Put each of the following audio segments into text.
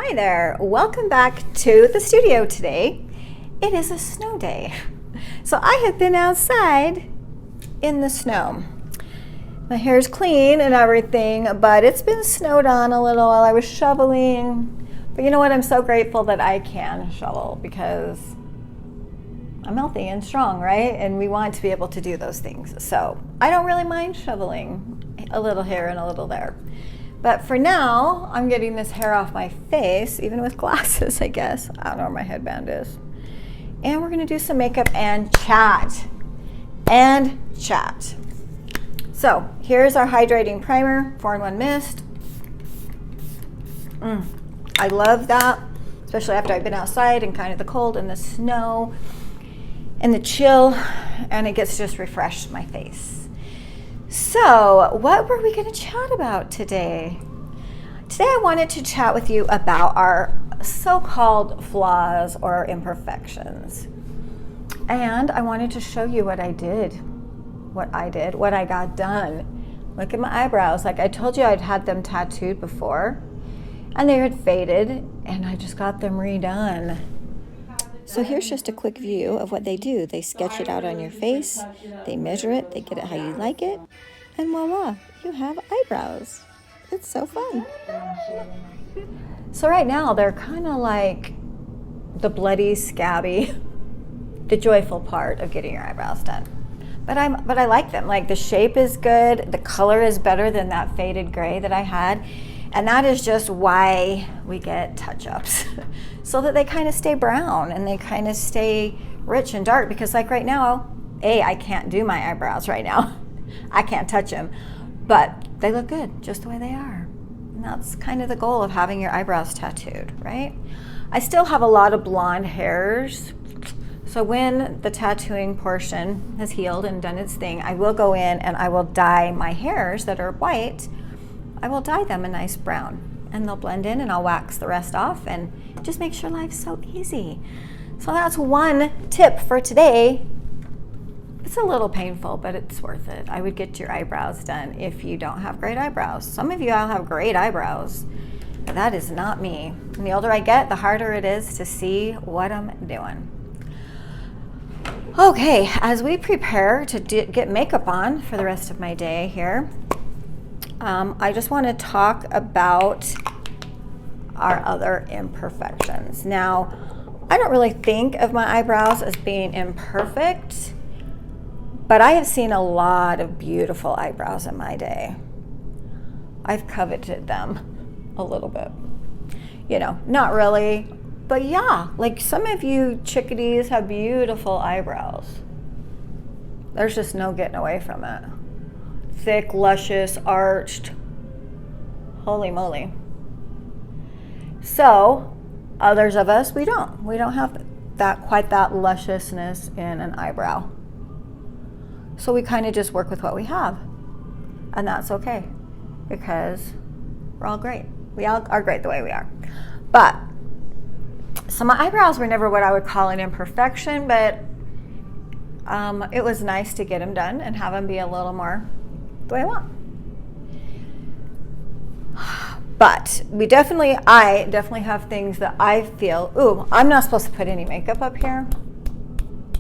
Hi there, welcome back to the studio today. It is a snow day. So I have been outside in the snow. My hair is clean and everything, but it's been snowed on a little while I was shoveling. But you know what, I'm so grateful that I can shovel because I'm healthy and strong, right? And we want to be able to do those things. So I don't really mind shoveling a little here and a little there. But for now, I'm getting this hair off my face, even with glasses, I guess. I don't know where my headband is. And we're gonna do some makeup and chat. So here's our hydrating primer, 4-in-1 mist. I love that, especially after I've been outside and kind of the cold and the snow and the chill, and it gets just refreshed my face. So what were we going to chat about today? Today I wanted to chat with you about our so-called flaws or imperfections. And I wanted to show you what I got done. Look at my eyebrows. Like I told you, I'd had them tattooed before and they had faded and I just got them redone. So here's just a quick view of what they do. They sketch it out on your face, they measure it, they get it how you like it, and voila, you have eyebrows. It's so fun. So right now they're kind of like the bloody, scabby, the joyful part of getting your eyebrows done. But I like them. Like the shape is good, the color is better than that faded gray that I had. And that is just why we get touch-ups, so that they kind of stay brown and they kind of stay rich and dark. Because like right now, I can't do my eyebrows right now. I can't touch them, but they look good just the way they are. And that's kind of the goal of having your eyebrows tattooed, right? I still have a lot of blonde hairs. So when the tattooing portion has healed and done its thing, I will go in and I will dye my hairs that are white. I will dye them a nice brown and they'll blend in, and I'll wax the rest off and it just makes your life so easy. So that's one tip for today. It's a little painful, but it's worth it. I would get your eyebrows done if you don't have great eyebrows. Some of you all have great eyebrows, but that is not me. And the older I get, the harder it is to see what I'm doing. Okay, as we prepare to get makeup on for the rest of my day here, I just want to talk about our other imperfections. Now, I don't really think of my eyebrows as being imperfect, but I have seen a lot of beautiful eyebrows in my day. I've coveted them a little bit. You know, not really, but yeah, like some of you chickadees have beautiful eyebrows. There's just no getting away from it. Thick, luscious, arched. Holy moly. So, others of us, we don't have quite that lusciousness in an eyebrow. So we kind of just work with what we have. And that's okay, because we're all great. We all are great the way we are. But, so my eyebrows were never what I would call an imperfection, but it was nice to get them done and have them be a little more the way I want. But I definitely have things that I feel, ooh, I'm not supposed to put any makeup up here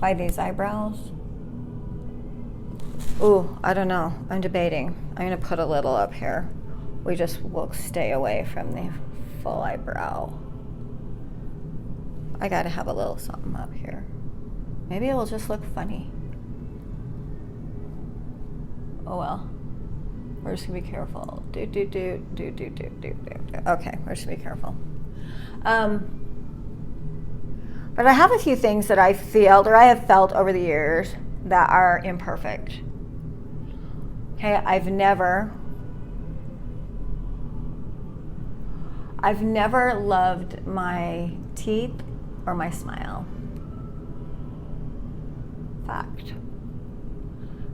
by these eyebrows. Ooh, I don't know, I'm debating. I'm gonna put a little up here. We just will stay away from the full eyebrow. I gotta have a little something up here. Maybe it will just look funny. Oh well, we're just gonna be careful. Okay, we're just gonna be careful. But I have a few things that I feel, or I have felt over the years, that are imperfect. Okay, I've never loved my teeth or my smile. Fact.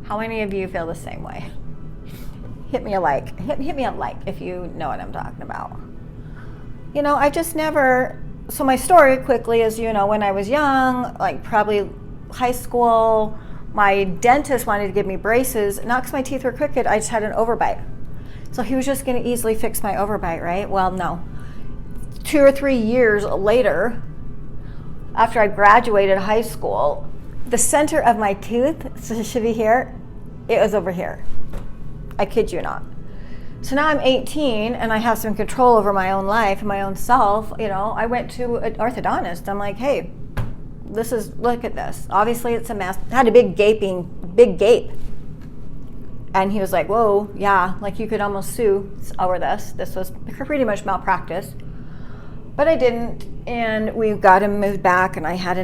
How many of you feel the same way? Hit me a like. Hit me a like if you know what I'm talking about. You know, I just never, so my story quickly is, you know, when I was young, like probably high school, my dentist wanted to give me braces, not because my teeth were crooked, I just had an overbite. So he was just gonna easily fix my overbite, right? Well, no. 2 or 3 years later, after I graduated high school, the center of my tooth, so it should be here, it was over here. I kid you not. So now I'm 18 and I have some control over my own life and my own self. You know, I went to an orthodontist. I'm like, hey, look at this. Obviously it's a mess. I had a big gape. And he was like, whoa, yeah, like you could almost sue over this. This was pretty much malpractice. But I didn't, and we got him moved back, and I had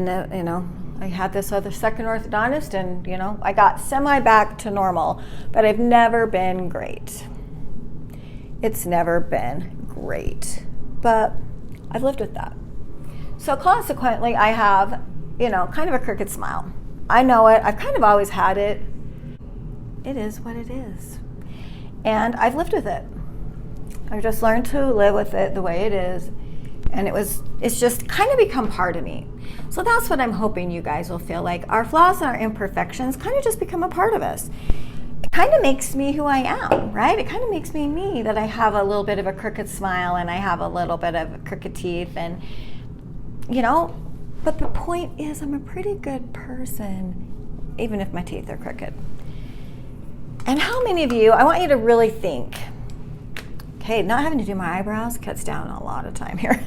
I had this other second orthodontist, and I got semi back to normal, but I've never been great. It's never been great, but I've lived with that. So consequently, I have, kind of a crooked smile. I know it. I've kind of always had it. It is what it is. And I've lived with it. I've just learned to live with it the way it is. And it's just kind of become part of me. So that's what I'm hoping you guys will feel like. Our flaws and our imperfections kind of just become a part of us. It kind of makes me who I am, right? It kind of makes me me, that I have a little bit of a crooked smile and I have a little bit of crooked teeth, and but the point is I'm a pretty good person, even if my teeth are crooked. And how many of you, I want you to really think, okay, not having to do my eyebrows cuts down a lot of time here.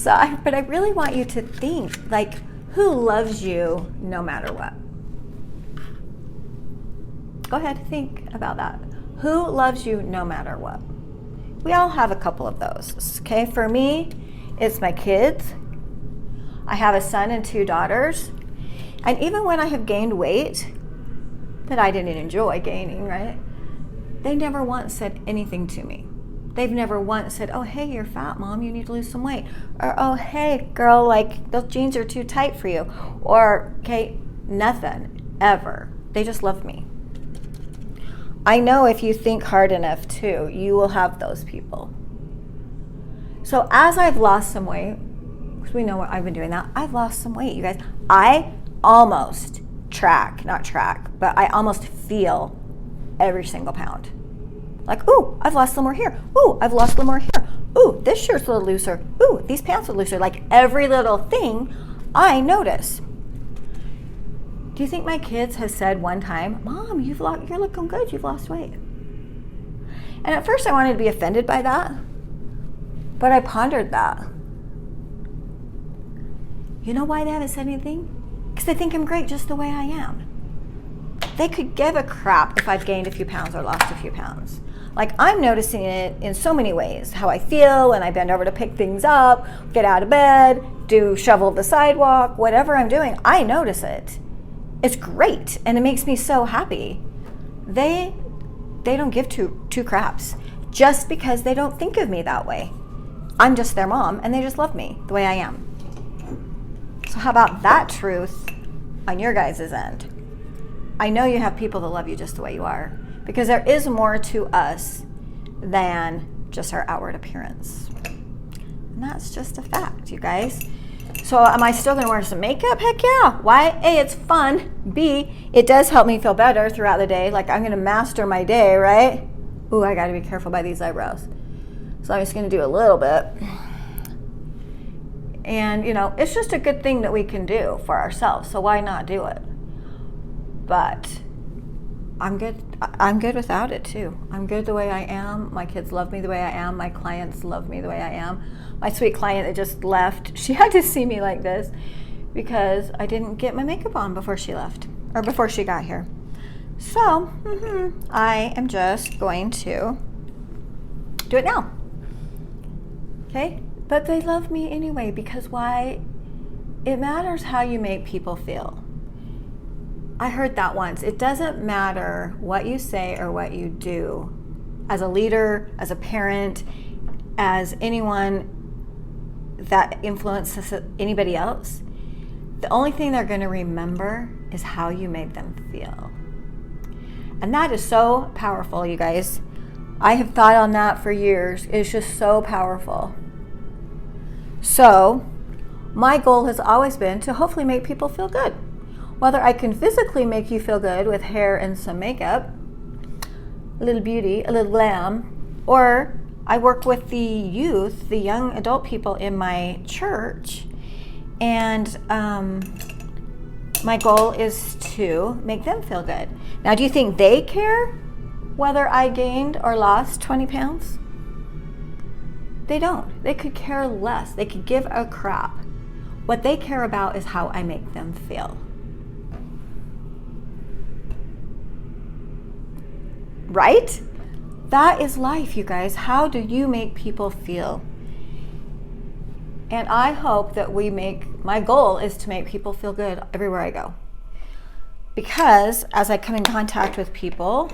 But I really want you to think, like, who loves you no matter what? Go ahead, think about that. Who loves you no matter what? We all have a couple of those, okay? For me, it's my kids. I have a son and 2 daughters. And even when I have gained weight that I didn't enjoy gaining, right? They never once said anything to me. They've never once said, oh, hey, you're fat, Mom, you need to lose some weight. Or, oh, hey, girl, like, those jeans are too tight for you. Or, okay, nothing, ever. They just love me. I know if you think hard enough, too, you will have those people. So as I've lost some weight, because we know what I've been doing that, I've lost some weight, you guys. I almost but I almost feel every single pound. Like, ooh, I've lost some more here. Ooh, I've lost some more here. Ooh, this shirt's a little looser. Ooh, these pants are looser. Like, every little thing I notice. Do you think my kids have said one time, Mom, you're looking good, you've lost weight? And at first I wanted to be offended by that, but I pondered that. You know why they haven't said anything? Because they think I'm great just the way I am. They could give a crap if I've gained a few pounds or lost a few pounds. Like, I'm noticing it in so many ways. How I feel when I bend over to pick things up, get out of bed, shovel the sidewalk, whatever I'm doing, I notice it. It's great, and it makes me so happy. They don't give two craps just because they don't think of me that way. I'm just their mom, and they just love me the way I am. So how about that truth on your guys' end? I know you have people that love you just the way you are, because there is more to us than just our outward appearance. And that's just a fact, you guys. So am I still going to wear some makeup? Heck yeah. Why? A, it's fun. B, it does help me feel better throughout the day. Like, I'm going to master my day, right? Ooh, I got to be careful by these eyebrows. So I'm just going to do a little bit. And, it's just a good thing that we can do for ourselves. So why not do it? But I'm good without it too. I'm good the way I am. My kids love me the way I am. My clients love me the way I am. My sweet client that just left, she had to see me like this because I didn't get my makeup on before she left, or before she got here. So I am just going to do it now. Okay? But they love me anyway, because why? It matters how you make people feel. I heard that once. It doesn't matter what you say or what you do as a leader, as a parent, as anyone that influences anybody else. The only thing they're going to remember is how you made them feel. And that is so powerful, you guys. I have thought on that for years. It's just so powerful. So my goal has always been to hopefully make people feel good. Whether I can physically make you feel good with hair and some makeup, a little beauty, a little glam, or I work with the youth, the young adult people in my church, and my goal is to make them feel good. Now, do you think they care whether I gained or lost 20 pounds? They don't. They could care less. They could give a crap. What they care about is how I make them feel. Right? That is life, you guys. How do you make people feel? And I hope that my goal is to make people feel good everywhere I go. Because as I come in contact with people,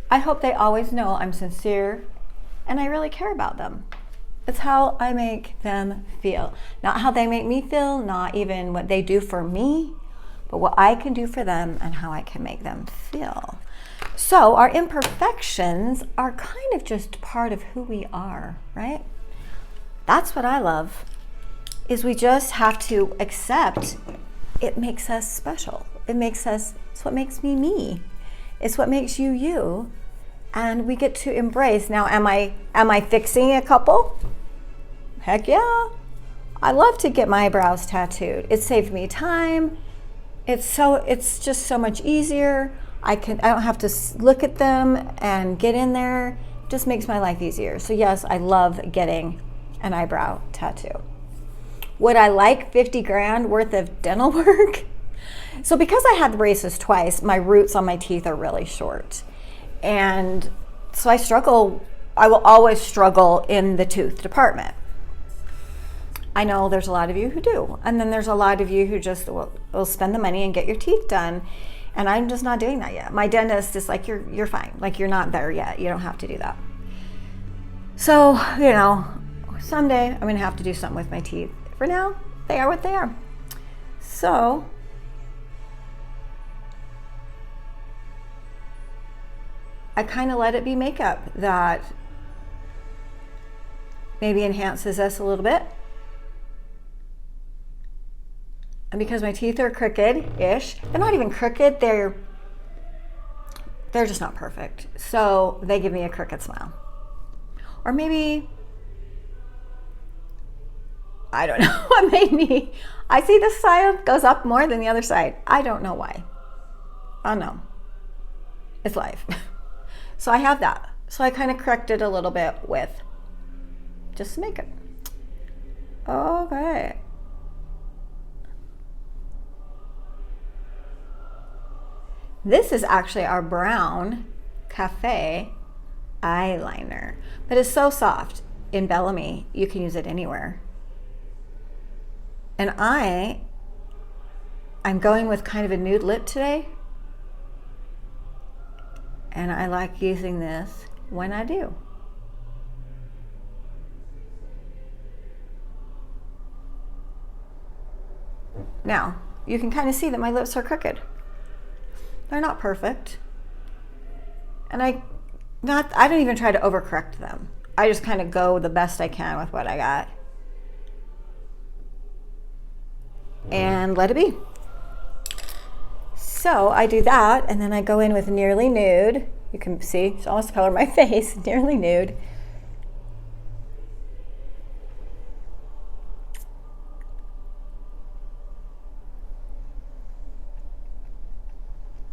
I hope they always know I'm sincere and I really care about them. It's how I make them feel. Not how they make me feel, not even what they do for me, but what I can do for them and how I can make them feel. So our imperfections are kind of just part of who we are, right? That's what I love, is we just have to accept it makes us special. It's what makes me me. It's what makes you you. And we get to embrace. Now, am I fixing a couple? Heck yeah. I love to get my eyebrows tattooed. It saved me time. It's just so much easier. I don't have to look at them and get in there. It just makes my life easier. So yes, I love getting an eyebrow tattoo. Would I like 50 grand worth of dental work? So because I had the braces twice, my roots on my teeth are really short. And so I will always struggle in the tooth department. I know there's a lot of you who do. And then there's a lot of you who just will spend the money and get your teeth done. And I'm just not doing that yet. My dentist is like, you're fine. Like, you're not there yet. You don't have to do that. So, someday I'm going to have to do something with my teeth. For now, they are what they are. So, I kind of let it be makeup that maybe enhances us a little bit. And because my teeth are crooked-ish, they're not even crooked, they're just not perfect. So they give me a crooked smile. Or maybe, I don't know what made me, I see this side goes up more than the other side. I don't know why. I don't know. It's life. So I have that. So I kind of corrected a little bit with just makeup. Okay. This is actually our brown cafe eyeliner, but it's so soft. In Bellame, you can use it anywhere. And I'm going with kind of a nude lip today. And I like using this when I do. Now, you can kind of see that my lips are crooked. They're not perfect. And I don't even try to overcorrect them. I just kind of go the best I can with what I got. And let it be. So I do that, and then I go in with nearly nude. You can see, it's almost the color of my face, nearly nude.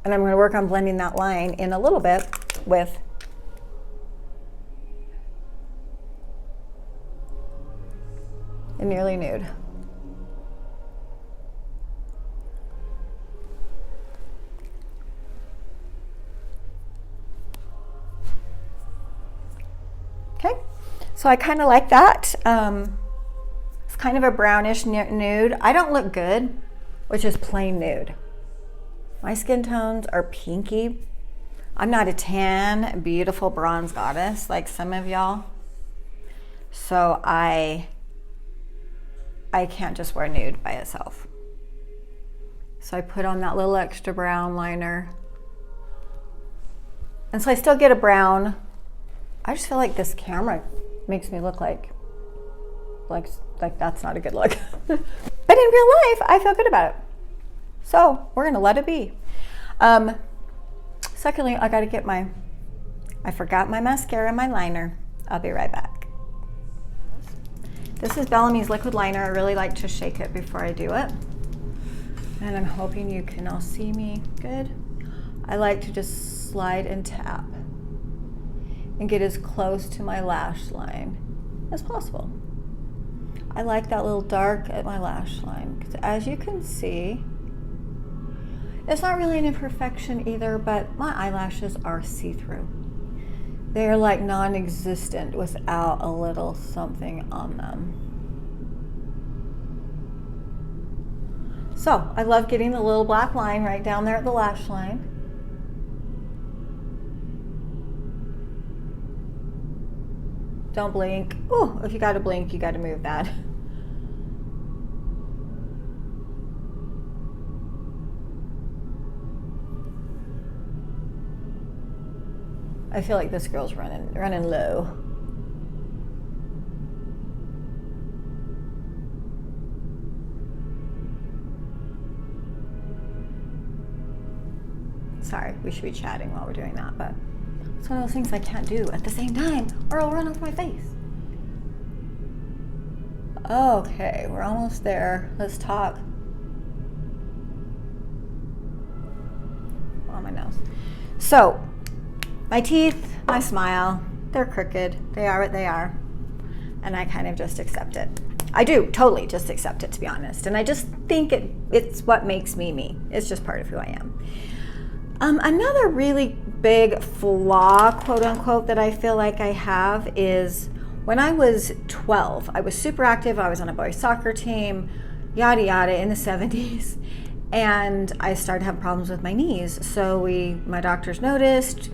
And I'm going to work on blending that line in a little bit with a nearly nude. Okay, so I kind of like that. It's kind of a brownish nude. I don't look good, which is plain nude. My skin tones are pinky. I'm not a tan, beautiful bronze goddess like some of y'all. So I can't just wear nude by itself. So I put on that little extra brown liner. And so I still get a brown. I just feel like this camera makes me look like that's not a good look. But in real life, I feel good about it. So we're gonna let it be. Secondly, I I forgot my mascara and my liner. I'll be right back. This is Bellame's liquid liner. I really like to shake it before I do it. And I'm hoping you can all see me good. I like to just slide and tap and get as close to my lash line as possible. I like that little dark at my lash line because as you can see, it's not really an imperfection either, but my eyelashes are see-through. They're like non-existent without a little something on them. So I love getting the little black line right down there at the lash line. Don't blink. Oh, if you gotta blink, you gotta move that. I feel like this girl's running low. Sorry, we should be chatting while we're doing that, but it's one of those things I can't do at the same time or I'll run off my face. Okay, we're almost there. Let's talk. On my nose. So, my teeth, my smile, they're crooked. They are what they are. And I kind of just accept it. I do totally just accept it, to be honest. And I just think it's what makes me me. It's just part of who I am. Another really big flaw, quote unquote, that I feel like I have is when I was 12, I was super active. I was on a boys soccer team, yada, yada, in the 70s. And I started having problems with my knees. So my doctors noticed.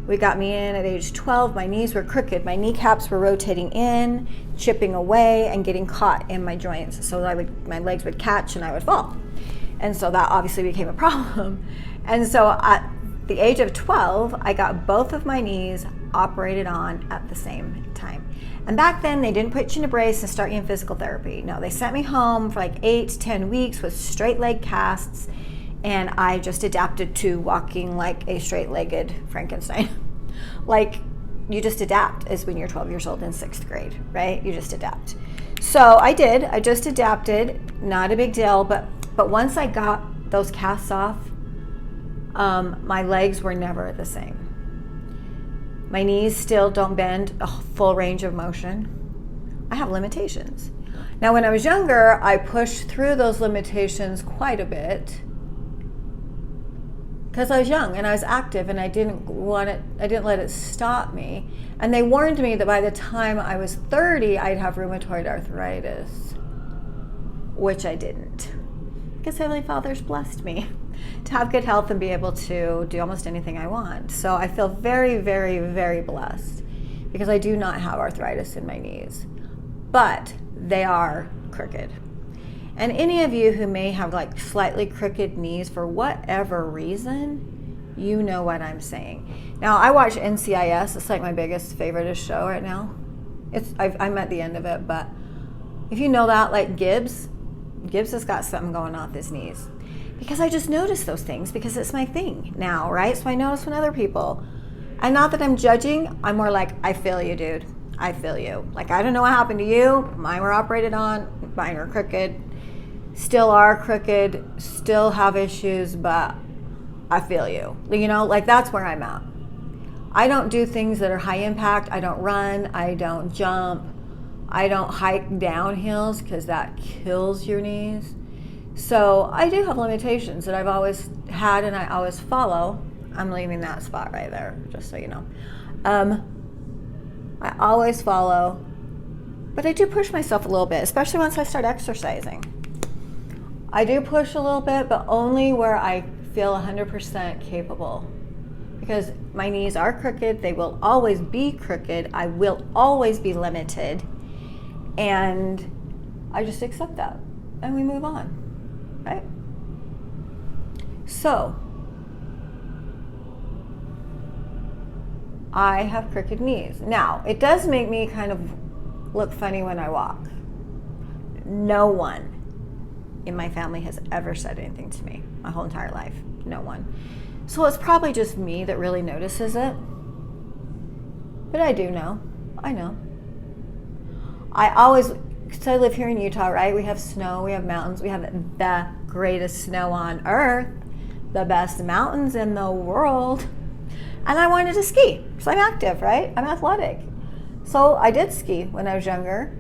We got me in at age 12. My knees were crooked. My kneecaps were rotating in, chipping away, and getting caught in my joints. So my legs would catch and I would fall. And so that obviously became a problem. And so at the age of 12, I got both of my knees operated on at the same time. And back then, they didn't put you in a brace and start you in physical therapy. No, they sent me home for like 8 to 10 weeks with straight leg casts. And I just adapted to walking like a straight-legged Frankenstein. Like, you just adapt as when you're 12 years old in 6th grade, right? You just adapt. So I did. I just adapted. Not a big deal. But once I got those casts off, my legs were never the same. My knees still don't bend a full range of motion. I have limitations. Now, when I was younger, I pushed through those limitations quite a bit because I was young and I was active and I didn't let it stop me. And they warned me that by the time I was 30, I'd have rheumatoid arthritis, which I didn't. Because Heavenly Father's blessed me to have good health and be able to do almost anything I want. So I feel very, very, very blessed because I do not have arthritis in my knees, but they are crooked. And any of you who may have like slightly crooked knees for whatever reason, you know what I'm saying. Now, I watch NCIS. It's like my biggest favorite show right now. I'm at the end of it, but if you know that, like Gibbs has got something going on with his knees. Because I just notice those things because it's my thing now, right? So I notice when other people, and not that I'm judging, I'm more like, I feel you, dude. I feel you. Like, I don't know what happened to you. Mine were operated on. Mine are crooked. Still are crooked. Still have issues, but I feel you. You know, like that's where I'm at. I don't do things that are high impact. I don't run. I don't jump. I don't hike down hills because that kills your knees. So I do have limitations that I've always had and I always follow. I'm leaving that spot right there, just so you know. I always follow, but I do push myself a little bit, especially once I start exercising. I do push a little bit, but only where I feel 100% capable. Because my knees are crooked, they will always be crooked, I will always be limited, and I just accept that, and we move on. Right? So, I have crooked knees. Now, it does make me kind of look funny when I walk. No one in my family has ever said anything to me my whole entire life. No one. So it's probably just me that really notices it. But I do know. I know. I always, because I live here in Utah, right? We have snow, we have mountains, we have the greatest snow on earth, the best mountains in the world. And I wanted to ski, so I'm active, right? I'm athletic. So I did ski when I was younger,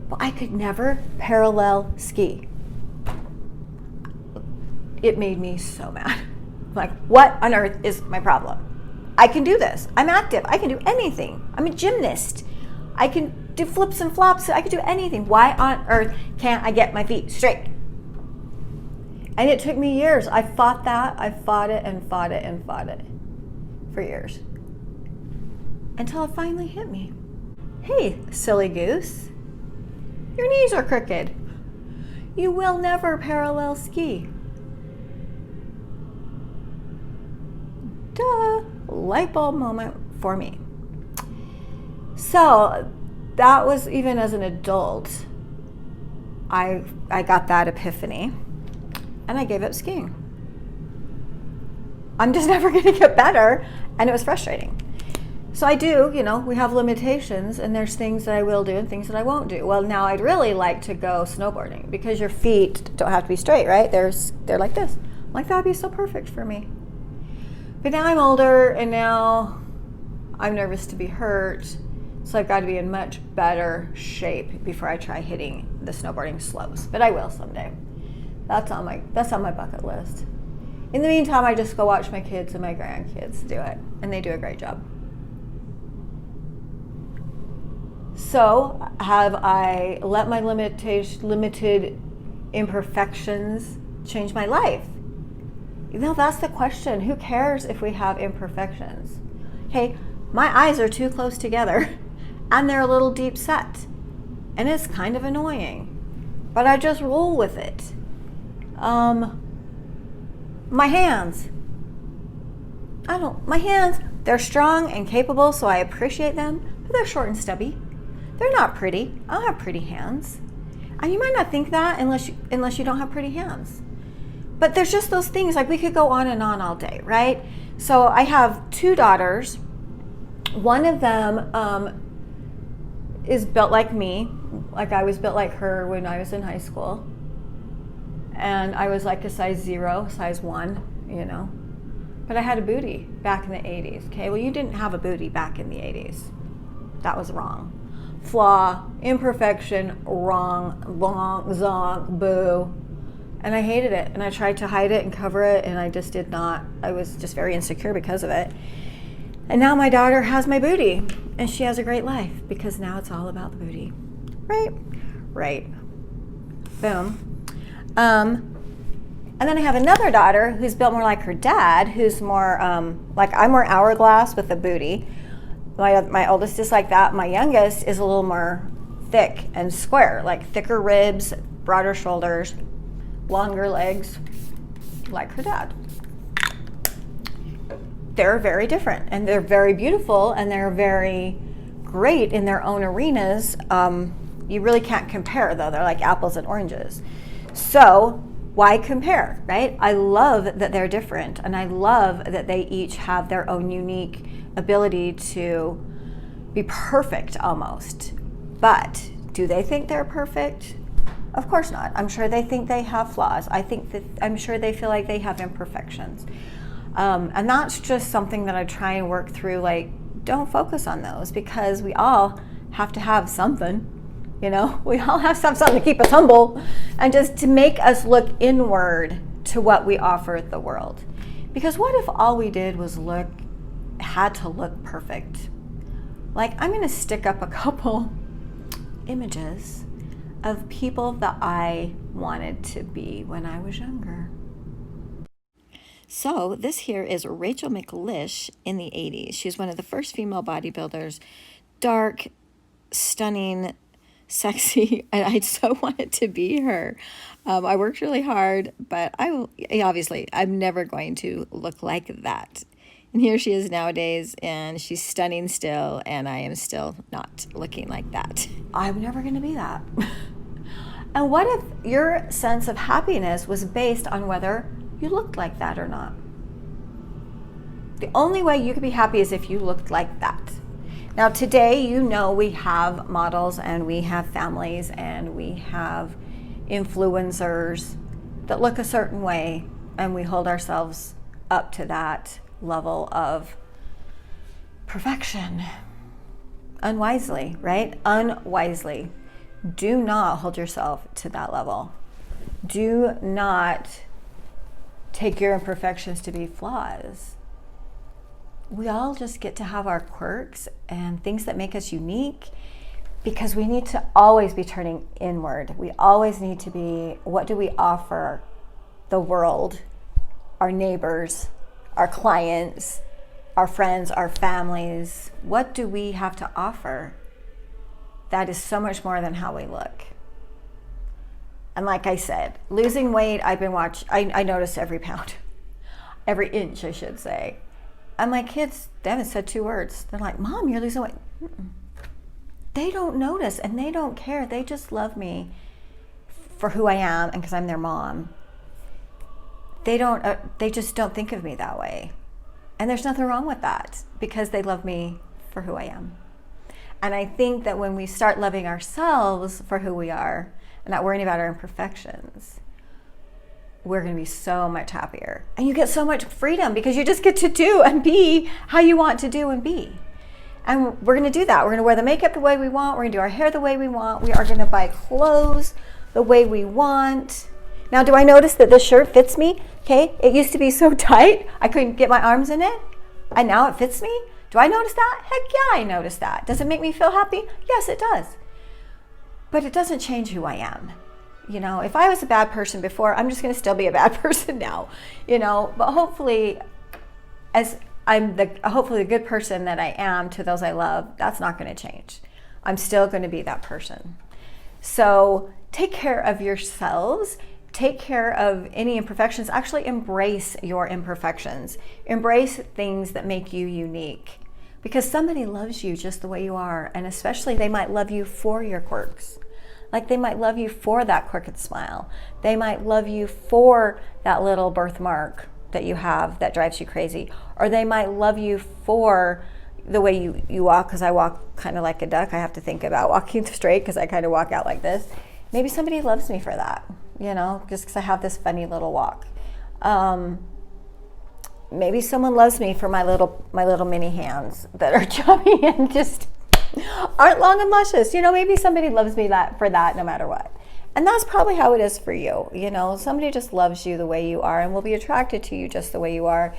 but I could never parallel ski. It made me so mad. Like, what on earth is my problem? I can do this. I'm active. I can do anything. I'm a gymnast. I can do flips and flops. I can do anything. Why on earth can't I get my feet straight? And it took me years. I fought that. I fought it and fought it and fought it for years. Until it finally hit me. Hey, silly goose. Your knees are crooked. You will never parallel ski. Duh. Light bulb moment for me. So that was, even as an adult, I got that epiphany and I gave up skiing. I'm just never going to get better, and it was frustrating. So I do, we have limitations, and there's things that I will do and things that I won't do. Well, now I'd really like to go snowboarding because your feet don't have to be straight, right? They're like this. Like, that would be so perfect for me. But now I'm older, and now I'm nervous to be hurt, so I've got to be in much better shape before I try hitting the snowboarding slopes. But I will someday. That's on my bucket list. In the meantime, I just go watch my kids and my grandkids do it, and they do a great job. So, have I let my limited imperfections change my life? That's the question. Who cares if we have imperfections? Okay, my eyes are too close together and they're a little deep set. And it's kind of annoying. But I just roll with it. My hands. My hands, they're strong and capable, so I appreciate them, but they're short and stubby. They're not pretty. I don't have pretty hands. And you might not think that unless you don't have pretty hands. But there's just those things, like we could go on and on all day, right? So I have 2 daughters. One of them is built like me. Like, I was built like her when I was in high school. And I was like a size 0, size 1, But I had a booty back in the 80s, okay? Well, you didn't have a booty back in the 80s. That was wrong. Flaw, imperfection, wrong, zonk, boo. And I hated it, and I tried to hide it and cover it, and I just did not. I was just very insecure because of it. And now my daughter has my booty, and she has a great life because now it's all about the booty. Right. Boom. And then I have another daughter who's built more like her dad, who's more like, I'm more hourglass with a booty. My oldest is like that. My youngest is a little more thick and square, like thicker ribs, broader shoulders, longer legs, like her dad. They're very different, and they're very beautiful, and they're very great in their own arenas. You really can't compare, though. They're like apples and oranges. So why compare, right? I love that they're different, and I love that they each have their own unique ability to be perfect almost. But do they think they're perfect? Of course not. I'm sure they think they have flaws. I'm sure they feel like they have imperfections. And that's just something that I try and work through, like, don't focus on those, because we all have to have something, we all have something to keep us humble and just to make us look inward to what we offer the world. Because what if all we did was had to look perfect? Like, I'm going to stick up a couple images of people that I wanted to be when I was younger. So this here is Rachel McLish in the 80s. She was one of the first female bodybuilders, dark, stunning, sexy, and I so wanted to be her. I worked really hard, but I'm never going to look like that. And here she is nowadays, and she's stunning still, and I am still not looking like that. I'm never going to be that. And what if your sense of happiness was based on whether you looked like that or not? The only way you could be happy is if you looked like that. Now today, you know, we have models and we have families and we have influencers that look a certain way, and we hold ourselves up to that level of perfection. Unwisely, right? Unwisely. Do not hold yourself to that level. Do not take your imperfections to be flaws. We all just get to have our quirks and things that make us unique, because we need to always be turning inward. We always need to be, what do we offer the world, our neighbors, our clients, our friends, our families? What do we have to offer that is so much more than how we look? And like I said, losing weight, I noticed every pound, every inch, I should say. And my kids, they haven't said 2 words. They're like, Mom, you're losing weight. Mm-mm. They don't notice and they don't care. They just love me for who I am and because I'm their mom. They just don't think of me that way. And there's nothing wrong with that, because they love me for who I am. And I think that when we start loving ourselves for who we are and not worrying about our imperfections, we're going to be so much happier. And you get so much freedom, because you just get to do and be how you want to do and be. And we're going to do that. We're going to wear the makeup the way we want. We're going to do our hair the way we want. We are going to buy clothes the way we want. Now, do I notice that this shirt fits me? Okay, it used to be so tight, I couldn't get my arms in it. And now it fits me. Do I notice that? Heck yeah, I notice that. Does it make me feel happy? Yes, it does. But it doesn't change who I am. You know, if I was a bad person before, I'm just going to still be a bad person now. You know, but hopefully, hopefully the good person that I am to those I love, that's not going to change. I'm still going to be that person. So take care of yourselves. Take care of any imperfections. Actually embrace your imperfections. Embrace things that make you unique, because somebody loves you just the way you are. And especially they might love you for your quirks. Like they might love you for that crooked smile. They might love you for that little birthmark that you have that drives you crazy. Or they might love you for the way you walk, because I walk kind of like a duck. I have to think about walking straight because I kind of walk out like this. Maybe somebody loves me for that, you know, just because I have this funny little walk. Maybe someone loves me for my little mini hands that are chubby and just aren't long and luscious. You know, maybe somebody loves me for that no matter what. And that's probably how it is for you. You know, somebody just loves you the way you are and will be attracted to you just the way you are.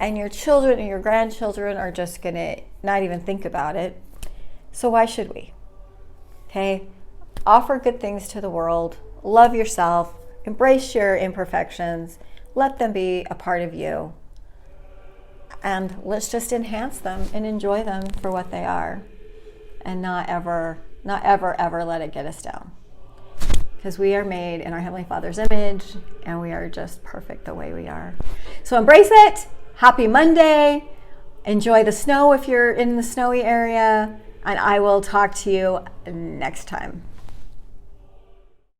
And your children and your grandchildren are just going to not even think about it. So why should we? Okay? Offer good things to the world. Love yourself. Embrace your imperfections. Let them be a part of you. And let's just enhance them and enjoy them for what they are. And not ever let it get us down. Because we are made in our Heavenly Father's image, and we are just perfect the way we are. So embrace it. Happy Monday. Enjoy the snow if you're in the snowy area. And I will talk to you next time.